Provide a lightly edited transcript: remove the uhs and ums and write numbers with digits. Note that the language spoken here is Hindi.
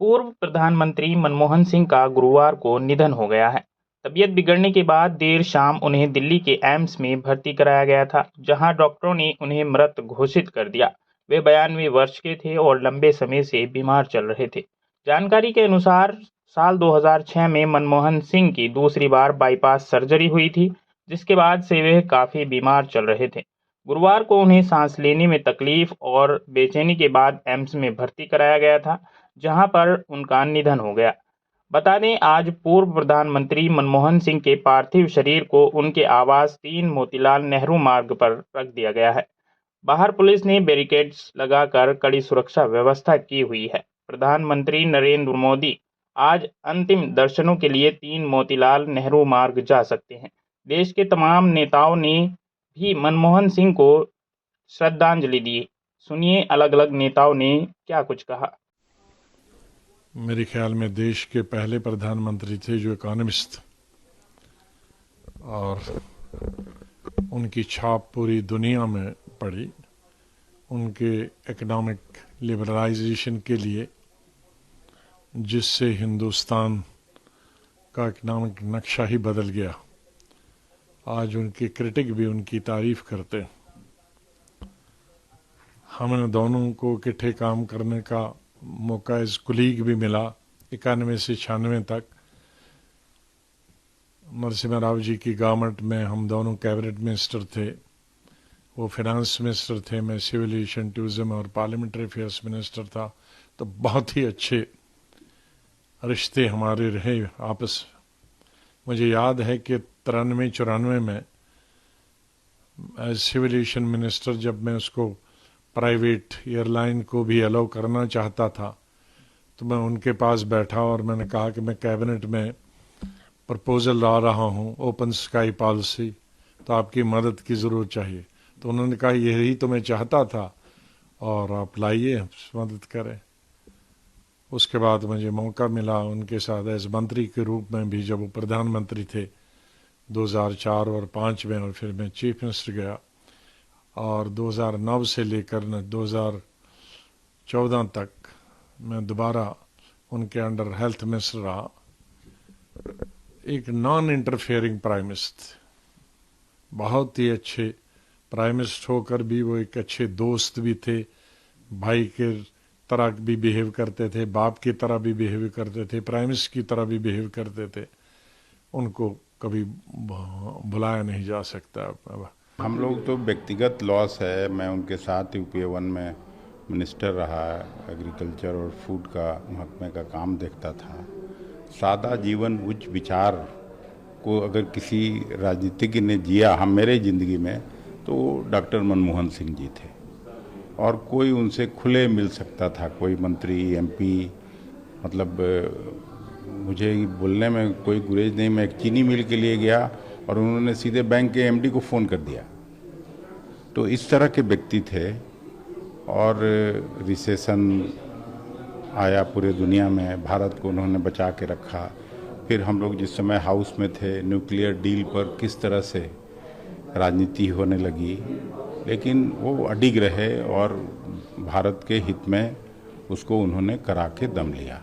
पूर्व प्रधानमंत्री मनमोहन सिंह का गुरुवार को निधन हो गया है। तबीयत बिगड़ने के बाद देर शाम उन्हें दिल्ली के एम्स में भर्ती कराया गया था, जहां डॉक्टरों ने उन्हें मृत घोषित कर दिया। वे 92 वर्ष के थे और लंबे समय से बीमार चल रहे थे। जानकारी के अनुसार साल 2006 में मनमोहन सिंह की दूसरी बार बाईपास सर्जरी हुई थी, जिसके बाद से वे काफी बीमार चल रहे थे। गुरुवार को उन्हें सांस लेने में तकलीफ और बेचैनी के बाद एम्स में भर्ती कराया गया था, जहां पर उनका निधन हो गया। बता दें, आज पूर्व प्रधानमंत्री मनमोहन सिंह के पार्थिव शरीर को उनके आवास 3 मोतीलाल नेहरू मार्ग पर रख दिया गया है। बाहर पुलिस ने बैरिकेड्स लगाकर कड़ी सुरक्षा व्यवस्था की हुई है। प्रधानमंत्री नरेंद्र मोदी आज अंतिम दर्शनों के लिए 3 मोतीलाल नेहरू मार्ग जा सकते हैं। देश के तमाम नेताओं ने भी मनमोहन सिंह को श्रद्धांजलि दी। सुनिए अलग अलग नेताओं ने क्या कुछ कहा। मेरे ख्याल में देश के पहले प्रधानमंत्री थे जो इकोनॉमिस्ट, और उनकी छाप पूरी दुनिया में पड़ी। उनके इकोनॉमिक लिबरलाइजेशन के लिए, जिससे हिंदुस्तान का इकोनॉमिक नक्शा ही बदल गया। आज उनके क्रिटिक भी उनकी तारीफ करते हैं। हम दोनों को इकट्ठे काम करने का मौका एज कुलीग भी मिला 91 से 96 तक। नरसिम्हा राव जी की गवर्नमेंट में हम दोनों कैबिनेट मिनिस्टर थे। वो फाइनेंस मिनिस्टर थे, मैं सिविल एविएशन, टूरिज्म और पार्लियामेंट्री अफेयर्स मिनिस्टर था। तो बहुत ही अच्छे रिश्ते हमारे रहे आपस। मुझे याद है कि 93-94 में एज सिविल एविएशन मिनिस्टर, जब मैं उसको प्राइवेट एयरलाइन को भी अलाउ करना चाहता था, तो मैं उनके पास बैठा और मैंने कहा कि मैं कैबिनेट में प्रपोजल ला रहा हूँ ओपन स्काई पॉलिसी, तो आपकी मदद की ज़रूरत चाहिए। तो उन्होंने कहा यही तो मैं चाहता था और आप लाइए, मदद करें। उसके बाद मुझे मौका मिला उनके साथ एज मंत्री के रूप में भी, जब वो प्रधानमंत्री थे 2004 और 2005 में, और फिर मैं चीफ मिनिस्टर गया। और 2009 से लेकर 2014 तक मैं दोबारा उनके अंडर हेल्थ मिनिस्टर रहा। एक नॉन इंटरफेयरिंग प्राइम मिनिस्टर, बहुत ही अच्छे प्राइम मिनिस्टर होकर भी वो एक अच्छे दोस्त भी थे। भाई के तरह भी बिहेव करते थे, बाप की तरह भी बिहेव करते थे, प्राइम मिनिस्टर की तरह भी बिहेव करते थे। उनको कभी भुलाया नहीं जा सकता। हम लोग तो व्यक्तिगत लॉस है। मैं उनके साथ UP1 में मिनिस्टर रहा, एग्रीकल्चर और फूड का महकमे का काम देखता था। सादा जीवन, उच्च विचार को अगर किसी राजनीतिज्ञ ने जिया हम मेरे ज़िंदगी में, तो डॉक्टर मनमोहन सिंह जी थे। और कोई उनसे खुले मिल सकता था, कोई मंत्री, MP। मतलब मुझे बोलने में कोई गुरेज नहीं। मैं एक चीनी मिल के लिए गया और उन्होंने सीधे बैंक के MD को फ़ोन कर दिया। तो इस तरह के व्यक्ति थे। और रिसेशन आया पूरे दुनिया में, भारत को उन्होंने बचा के रखा। फिर हम लोग जिस समय हाउस में थे, न्यूक्लियर डील पर किस तरह से राजनीति होने लगी, लेकिन वो अडिग रहे और भारत के हित में उसको उन्होंने करा के दम लिया।